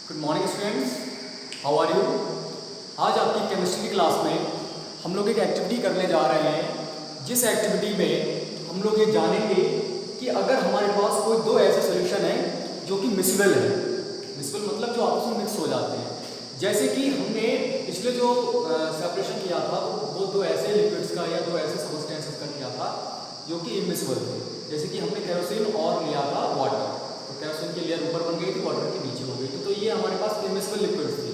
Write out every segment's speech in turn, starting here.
Good morning students, how are you. आज आपकी chemistry की क्लास में हम लोग एक एक्टिविटी करने जा रहे हैं, जिस एक्टिविटी में हम लोग ये जानेंगे कि अगर हमारे पास कोई दो ऐसे सॉल्यूशन हैं जो कि मिसबल है। मिसबल मतलब जो आपस में मिक्स हो जाते हैं। जैसे कि हमने पिछले जो सेपरेशन किया था वो दो ऐसे लिक्विड्स का या दो ऐसे सब्सटेंसेस का किया था जो कि इमिसबल थे। जैसे कि हमने केरोसिन और लिया था वाटर, तो केरोसिन की लेयर ऊपर बन गई थी, वाटर के नीचे हो गई थी, तो ये हमारे पास इमिसबल लिक्विड्स थी।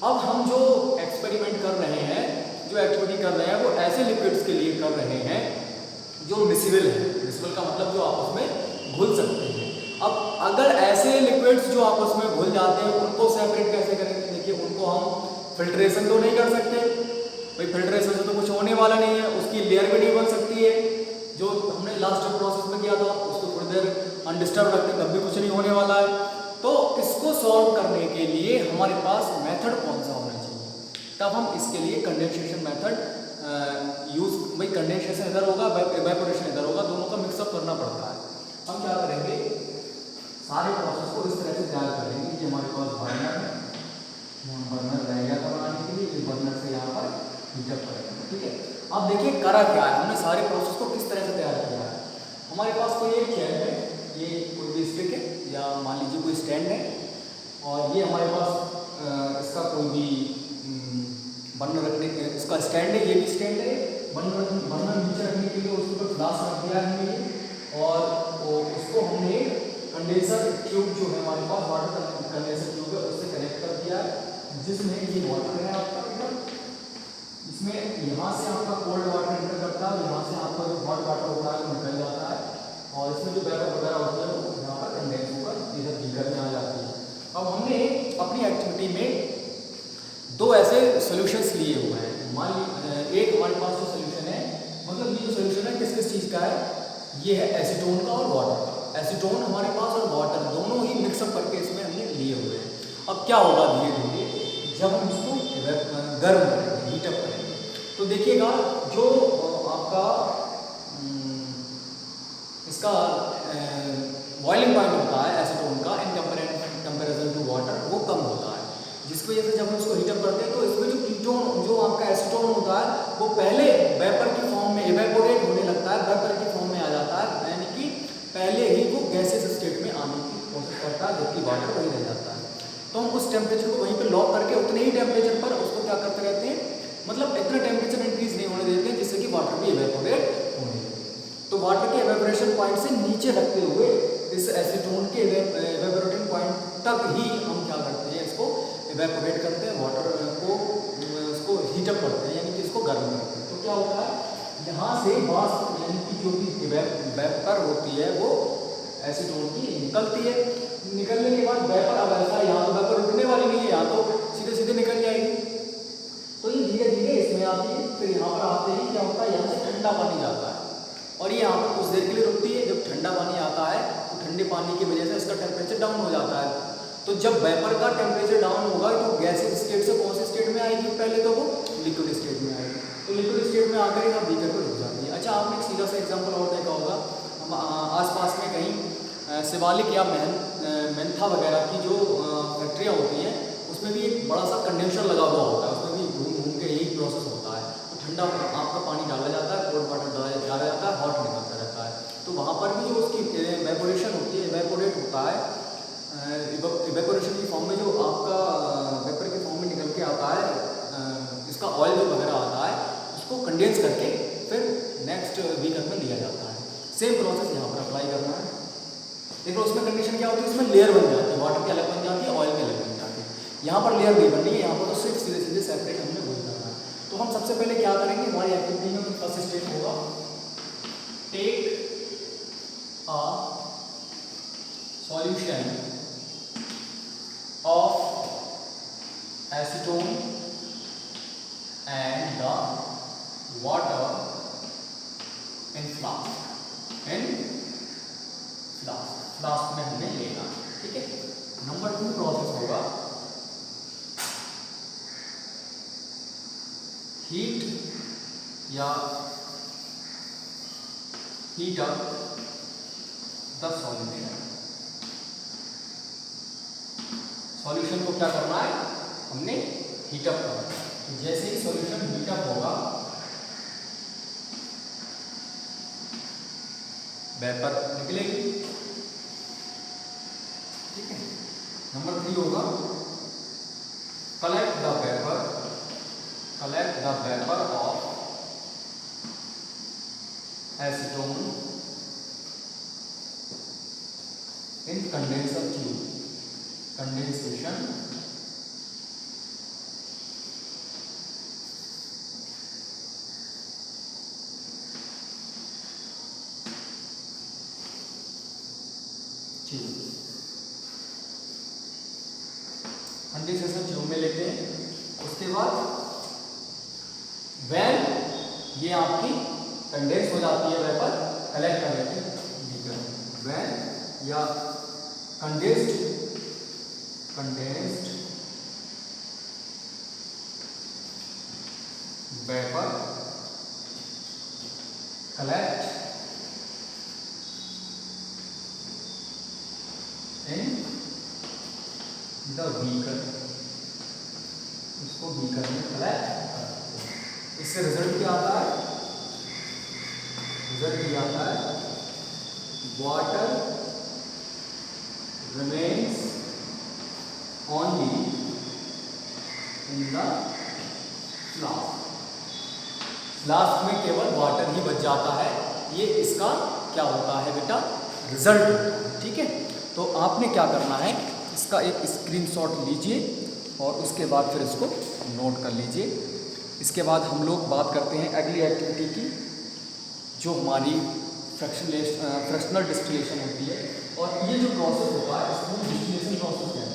अब हम जो एक्सपेरिमेंट कर रहे हैं, जो एक्टिविटी कर रहे हैं, वो ऐसे लिक्विड्स के लिए कर रहे हैं जो मिसबल है। मिसबल का मतलब जो आपस में घुल सकते हैं। अब अगर ऐसे लिक्विड्स जो आपस में घुल जाते हैं उनको सेपरेट कैसे करेंगे? देखिए, उनको हम फिल्ट्रेशन तो नहीं कर सकते भाई, फिल्ट्रेशन से तो कुछ होने वाला नहीं है, उसकी लेयर भी नहीं बन सकती है। जो हमने लास्ट प्रोसेस में किया था उसको थोड़ी देर अनडिस्टर्ब रखते हैं, तब भी कुछ नहीं होने वाला है। तो इसको सॉल्व करने के लिए हमारे पास मेथड कौन सा होना चाहिए? तब हम इसके लिए कंडेंसेशन मेथड यूज, भाई कंडेंसेशन इधर होगा, इवेपोरेशन इधर होगा, दोनों का मिक्सअप करना पड़ता है। हम क्या करेंगे, सारे प्रोसेस को इस तरह से तैयार करेंगे कि हमारे पास बर्नर है, बर्नर रह गया था बनाने के लिए, बर्नर से यहाँ पर हीटअप करेंगे। ठीक है, अब देखिए करा क्या है, हमने सारे प्रोसेस को किस तरह से तैयार किया है। हमारे पास कोई एक चेयर है, ये कोई भी स्टिक है या मान लीजिए कोई स्टैंड है, और ये हमारे पास इसका कोई भी बर्नर रखने, इसका स्टैंड है, ये भी स्टैंड है। बर्नर नीचे रखने के लिए उसके ऊपर फ्लास्क रख दिया है हमने, और उसको हमने कंडेंसर ट्यूब जो है हमारे पास, वाटर कंडेंसर ट्यूब है, उससे कनेक्ट कर दिया है, जिसमें ये वाटर है आपका इधर, इसमें यहाँ से आपका कोल्ड वाटर एंटर करता है, यहाँ से आपका जो हॉट वाटर होता है वो निकल जाता है, और इसमें जो वेपर वगैरह होती है वो यहाँ पर कंडेंस होकर इधर बीकर में आ जाती है। अब हमने अपनी एक्टिविटी में दो ऐसे सॉल्यूशंस लिए हुए हैं। मान लीजिए एक हमारे पास जो सॉल्यूशन है, मतलब ये जो सॉल्यूशन है किस किस चीज़ का है, ये है एसीटोन का और वाटर का। एसीटोन हमारे पास और वाटर दोनों ही मिक्सअप करके इसमें हमने लिए हुए हैं। अब क्या होगा, धीरे धीरे जब हम इसको गर्म करेंगे, हीटअप करेंगे, तो देखिएगा जो आपका इसका बॉइलिंग पॉइंट होता है एसीटोन का इन कंपेरिजन टू वाटर, वो कम होता है, जिसकी वजह से जब हम इसको हीटअप करते हैं तो इसमें जो कीटोन, जो आपका एसीटोन होता है, वो पहले वेपर की फॉर्म में इवेपोरेट होने लगता है, वेपर की फॉर्म में आ जाता है, यानी कि पहले ही वो गैसेस स्टेट में आने की कोशिश करता है, जबकि वाटर वही रह जाता है। तो हम उस टेम्परेचर को वहीं पे लॉक करके उतने ही टेम्परेचर पर उसको क्या करते रहते हैं, मतलब इतना टेम्परेचर इंक्रीज नहीं होने देते हैं जिससे कि वाटर भी इवेपोरेट होने लगे। तो वाटर के इवेपोरेशन पॉइंट से नीचे रखते हुए इस एसीटोन के इवेपोरेटिंग पॉइंट तक ही हम क्या करते हैं, इसको इवेपोरेट करते हैं, वाटर को उसको हीटअप करते हैं, यानी कि इसको गर्म करते हैं। तो क्या होता है, यहाँ से वाष्प यानी कि जो भी वेपर होती है वो एसीटोन की निकलती है। निकलने के बाद वेपर, अब ऐसा यहाँ तो वेपर रुकने वाली नहीं है, यहाँ तो सीधे सीधे निकल जाएगी, तो ये धीरे धीरे इसमें आती है। फिर यहाँ पर आते ही क्या होता है, यहाँ से ठंडा पानी जाता है, और ये यहाँ पर कुछ देर के लिए रुकती है। जब ठंडा पानी आता है तो ठंडे पानी की वजह से इसका टेम्परेचर डाउन हो जाता है। तो जब वेपर का टेम्परेचर डाउन होगा तो गैसेस स्टेट से कौन से स्टेट में आएगी, पहले तो वो लिक्विड स्टेट में आएगी। तो लिक्विड स्टेट में आकर यहाँ बीकर पर रुक जाती है। अच्छा, आपने एक सीधा सा एग्जाम्पल और देखा होगा, हम आसपास में कहीं शिवालिक या मेंथा वगैरह की जो फैक्ट्रियाँ होती हैं, उसमें भी एक बड़ा सा कंडेंसर लगा हुआ होता है, उसमें भी घूम घूम के यही प्रोसेस होता है। तो ठंडा आपका पानी डाला जाता है, कोल्ड वाटर डाला जाता है, हॉट निकलता रहता है। तो वहाँ पर भी जो उसकी इवेपोरेशन होती है, इवेपोरेट होता है, इवेपोरेशन की फॉर्म में जो आपका वेपर के फॉर्म में निकल के आता है, इसका ऑयल जो वगैरह आता है, उसको कंडेंस करके फिर नेक्स्ट बीकर में लिया जाता है। सेम प्रोसेस यहाँ पर अप्लाई करना है। देखो उसमें कंडीशन क्या होती है, इसमें लेयर बन जाती है, वाटर की अलग बन जाती है, ऑयल की अलग बन जाती है। यहाँ पर लेयर नहीं बननी है, यहाँ पर तो सिर्फ सीधे सीधे सेपरेट हमने वही करना है। तो हम सबसे पहले क्या करेंगे, हमारी एक्टिविटी में फर्स्ट स्टेप होगा, take a solution of acetone and the water in flask, flask में हमने लेना। ठीक है, नंबर 2 प्रोसेस होगा, हीट या heat up the solution solution को क्या करना है, हमने हीटअप करना है। तो जैसे ही सॉल्यूशन हीटअप होगा, वेपर निकलेगी। ठीक है। नंबर 3 होगा collect the vapour of acetone in condenser tube. Condensation tube, condensation tube में लेते हैं। उसके बाद वैन ये आपकी कंडेंस हो जाती है, वेपर कलेक्ट कर लेते हैं। वैन या condensed vapour collect in the beaker, उसको बीकर में कलेक्ट करते हैं। इससे रिजल्ट क्या आता है, रिजल्ट ये आता है water remains only in the flask. Flask में केवल वाटर ही बच जाता है। ये इसका क्या होता है बेटा, रिजल्ट होता है। ठीक है। तो आपने क्या करना है, इसका एक स्क्रीनशॉट लीजिए और उसके बाद फिर इसको नोट कर लीजिए। इसके बाद हम लोग बात करते हैं अगली एक्टिविटी की, जो हमारी फ्रैक्शनल डिस्टिलेशन होती है। और ये जो प्रोसेस होता है इसको डिस्टिलेशन प्रोसेस कहते हैं।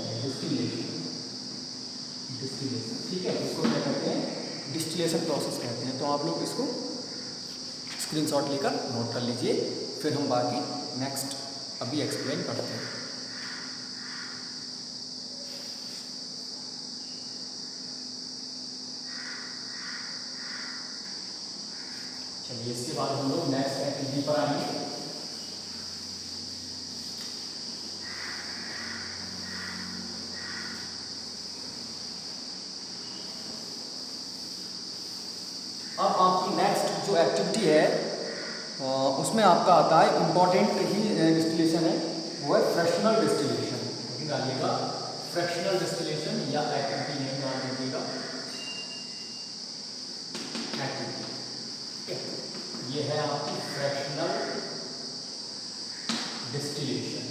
डिस्टिलेशन, ठीक है, इसको क्या कहते हैं, डिस्टिलेशन प्रोसेस कहते हैं। तो आप लोग इसको स्क्रीनशॉट लेकर नोट कर लीजिए, फिर हम बाकी नेक्स्ट अभी एक्सप्लेन करते हैं। चलिए, इसके बाद हम लोग नेक्स्ट एक्टिविटी पर आएंगे। अब आपकी नेक्स्ट जो एक्टिविटी है उसमें आपका आता है इम्पॉर्टेंट ही डिस्टिलेशन है, वो है फ्रैक्शनल डिस्टिलेशन। डालिएगा फ्रैक्शनल डिस्टिलेशन या एक्टिविटी नेम ध्यान दीजिएगा, एक्टिविटी। ठीक है, ये है आपकी फ्रैक्शनल डिस्टिलेशन।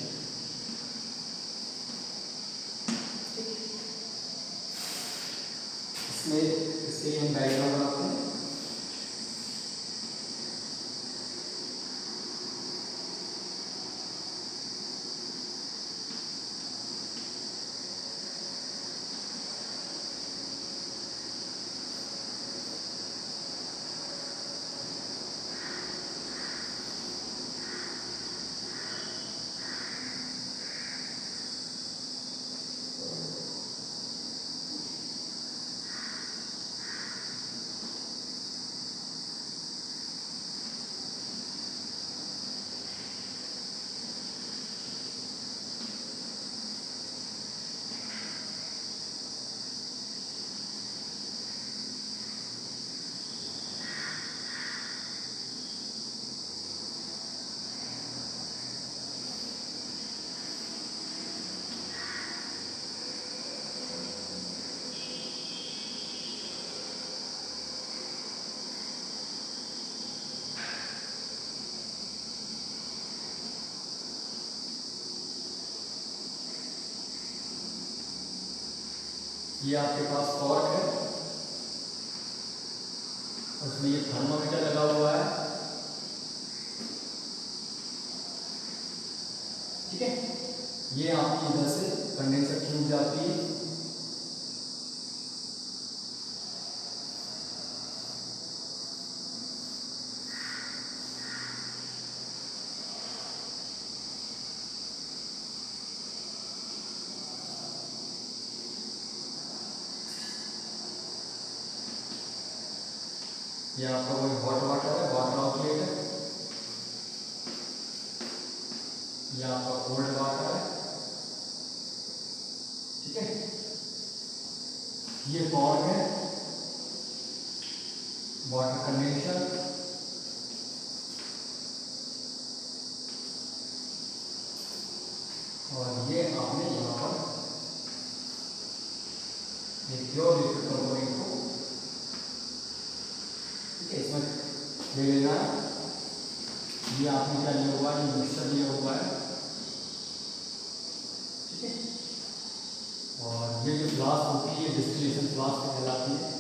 इसमें इसके हम डायग्राम बनाते हैं। ये आपके पास कॉर्क है, उसमें ये थर्मामीटर लगा हुआ है। ठीक है, ये आपकी इधर से कंडेंसर ट्यूब जाती है। ये आपका वही हॉट वाटर है, वाटर आउटलेट है। ये आपका कोल्ड वाटर है। ठीक है, ये फॉग है, वाटर कंडेंसर, और ये आपने यहाँ पर प्योर लिक्विड कंपोनेंट को, ठीक है, इसमें ले लेना है। ये आपने क्या लिया हुआ है, ये मिक्सचर लिया हुआ है, ठीक है। और ये जो फ्लास्क होती है, डिस्टिलेशन फ्लास्क कहलाती है।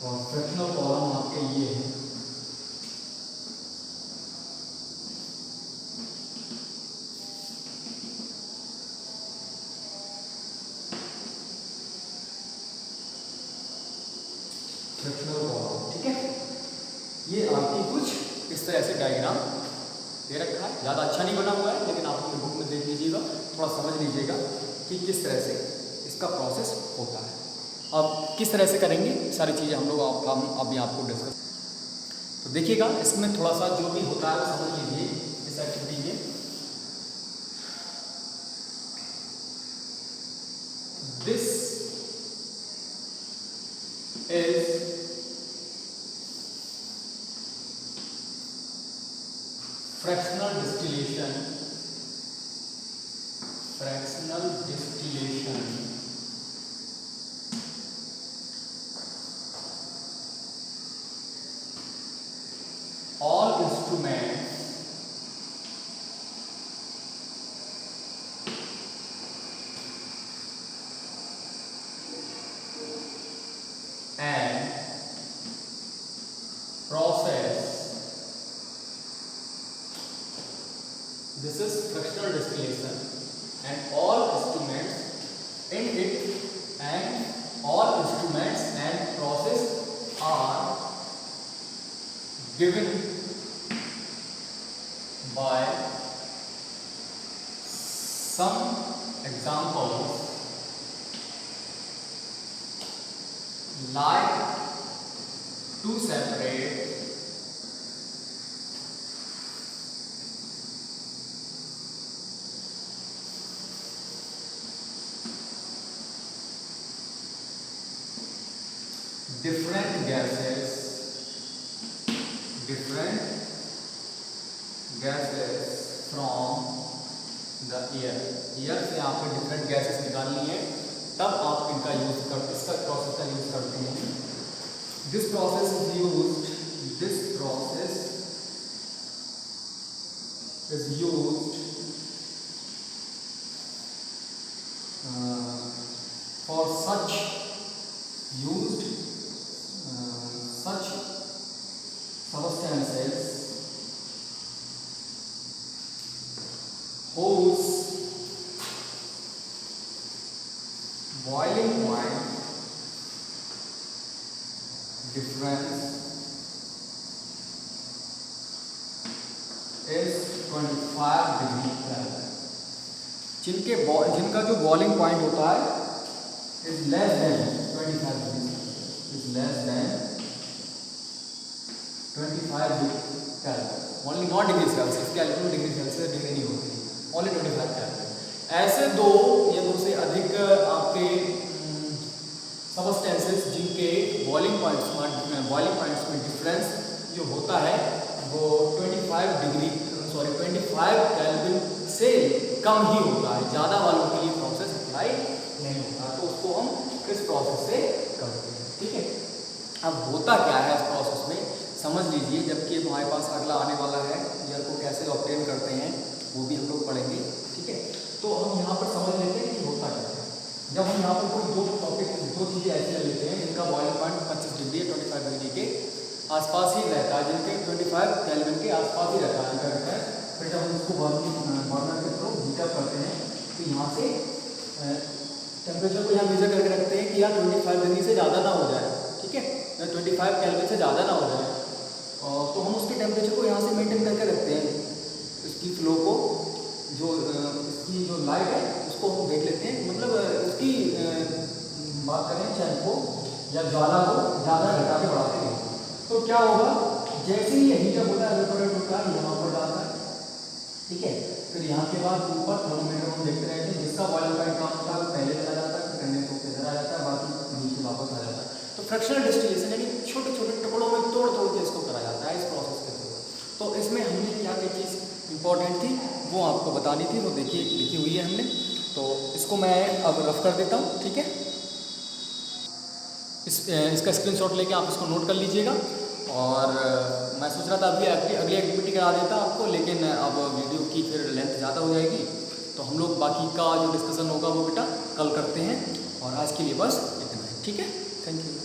और फ्रैक्शनल कॉलम आपके ये है, फ्रैक्शनल कॉलम, ठीक है। ये आपकी कुछ इस तरह से डायग्राम दे रखा है, ज़्यादा अच्छा नहीं बना हुआ है, लेकिन आप अपने बुक में देख लीजिएगा, थोड़ा समझ लीजिएगा कि किस तरह से इसका प्रोसेस होता है। अब किस तरह से करेंगे सारी चीज़ें हम लोग हम अभी आपको डिस्कस, तो देखिएगा इसमें थोड़ा सा जो भी होता है वो समझ लीजिए इस एक्टिविटी में। This is fractional distillation, fractional distillation, all instruments and process, this is fractional distillation, and all instruments in it and all instruments and process are given by some examples like to separate different gases from the air, air से आपको different gases निकालनी है, तब आप इनका use कर, इसका process का यूज करते हैं। This process is used for such substances whose boiling point difference is 25 degree Kelvin, जिनका जो बॉइलिंग पॉइंट होता है is less than 25 degree, is less than 25 degree Kelvin, only not degree Celsius, Kelvin degree Celsius degree नहीं होती, only 25 Kelvin। ऐसे दो या दो से अधिक आपके सबस्टेंसेस जिनके बॉइलिंग पॉइंट्स में डिफरेंस जो होता है वो 25 केल्विन से कम ही होता है, ज़्यादा वालों के लिए प्रोसेस अप्लाई नहीं होता, तो उसको हम किस प्रोसेस से करते हैं, ठीक है। अब होता क्या है इस प्रोसेस में समझ लीजिए, जबकि हमारे पास अगला आने वाला है ईयर को कैसे ऑब्टेन करते हैं वो भी हम लोग पढ़ेंगे, ठीक है। तो हम यहाँ पर समझ लेते हैं कि होता क्या है। जब हम यहाँ पर कोई दो चीज़ें ऐसी ले लेते हैं जिनका बॉइलिंग पॉइंट 25 डिग्री 25 डिग्री के आसपास ही रहता है, जिनके 25 केल्विन के आसपास ही रहता है, फिर जब हम इसको बर्नर के थ्रू हीट अप करते हैं तो यहाँ से टेम्परेचर को यहाँ मेजर करके रखते हैं कि यार 25 डिग्री से ज़्यादा ना हो जाए, ठीक है, 25 केल्विन से ज़्यादा ना हो जाए, तो हम उसके टेम्परेचर को यहाँ से मेंटेन करके रखते हैं। इसकी फ्लो को इसकी जो लाइट है उसको हम देख लेते हैं, मतलब इसकी बात करें चैन को या ज्वाला को ज़्यादा घटा के बढ़ाते हैं, तो क्या होगा, जैसे ही हीटअप होता है यहाँ के बाद ऊपर थर्मोमीटर हम देखते रहते हैं, जिसका बॉइलर पॉइंट कम होता है वो पहले चला जाता है, फिर कंडेंस होकर इधर आ जाता है, बाकी नीचे वापस आ जाता है। तो फ्रैक्शनल डिस्टिलेशन यानी छोटे छोटे टुकड़ों में तोड़ तोड़ के इसको करा जाता है इस प्रोसेस के थ्रू। तो इसमें हमने क्या क्या चीज़ इंपॉर्टेंट थी वो आपको बतानी थी, वो देखिए लिखी हुई है हमने। तो इसको मैं अब रफ कर देता हूँ, ठीक है। इसका स्क्रीनशॉट लेके आप इसको नोट कर लीजिएगा। और मैं सोच रहा था अभी अगली एक्टिविटी करा देता आपको, लेकिन अब वीडियो की फिर लेंथ ज़्यादा हो जाएगी, तो हम लोग बाकी का जो डिस्कशन होगा वो बेटा कल करते हैं। और आज के लिए बस इतना है, ठीक है। Thank you.